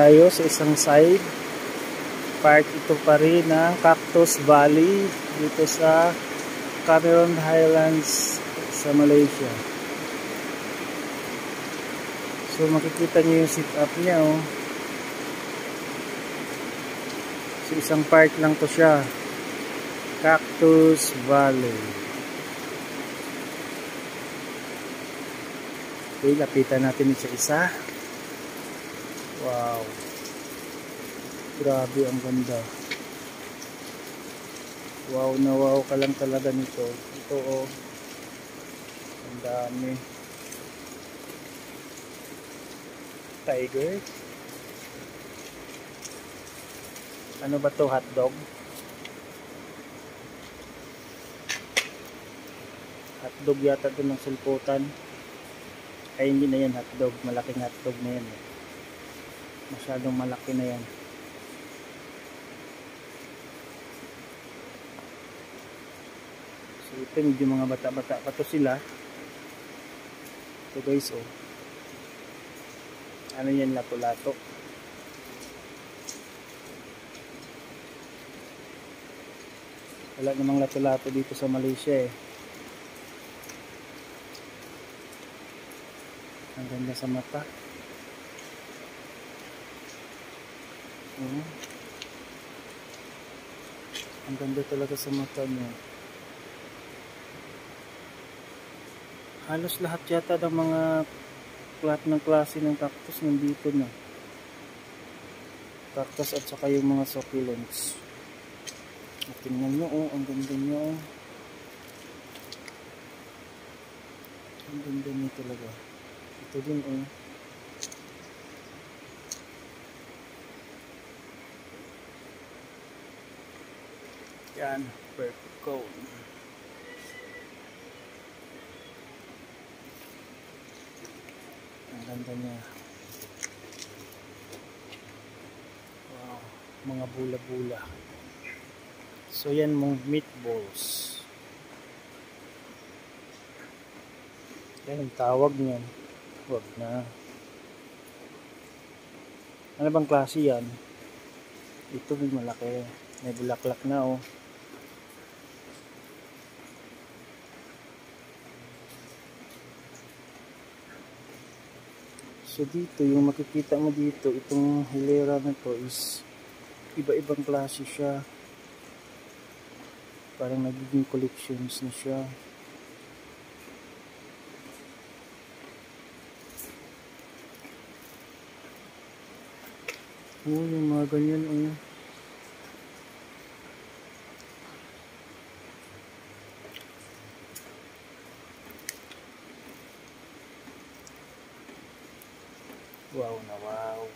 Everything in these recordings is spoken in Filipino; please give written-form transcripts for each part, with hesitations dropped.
tayo sa isang side. Part ito pa rin ng Cactus Valley dito sa Cameron Highlands sa Malaysia. So makikita nyo yung sit up niya, oh. So isang part lang to siya. Cactus Valley. Okay, lapitan natin sa isa. Wow. Grabe, ang ganda. Wow na wow ka lang talaga nito. Ito, oh. Ang dami. Tiger. Ano ba to? Hotdog? Hotdog yata ito ng sulputan. Ay, hindi na yan hotdog. Malaking hotdog na yan, eh. Masyadong malaki na yan. So ito, medyo mga bata-bata pa to sila. Ito guys, oh. Ano yan, lato-lato. Wala namang lato-lato dito sa Malaysia, eh. Ang ganda sa mata. Ang ganda talaga sa mata niya. Halos lahat yata ng mga lahat ng klase ng cactus nandito na. Cactus at saka yung mga succulents. At tingnan nyo, oh, ang ganda nyo, oh. Ang ganda nyo talaga. Ito din, oh. Yan, perfect cone. Ang ganda niya. Wow, mga bula-bula. So yan mong meatballs. Yan ang tawag niyan. Wag na. Ano bang klase yan? Ito may malaki. May bulaklak na, oh. So dito, yung makikita mo dito, itong hilera na to is iba-ibang klase siya. Parang nagiging collections na siya. Oh, yung mga ganyan, oh. Wow na wow.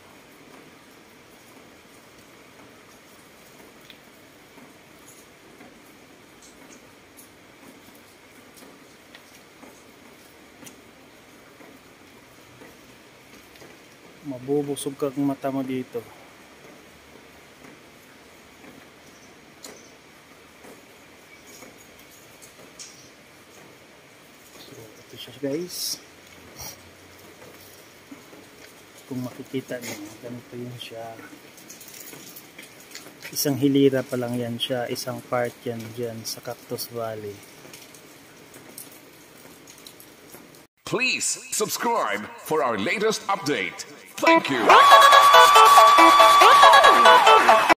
Mabubusog ka ang mata mo dito. So ito siya guys. Kung makikita nyo, ganito yun siya. Isang hilira pa lang yan siya. Isang part yan dyan sa Cactus Valley. Please subscribe for our latest update. Thank you.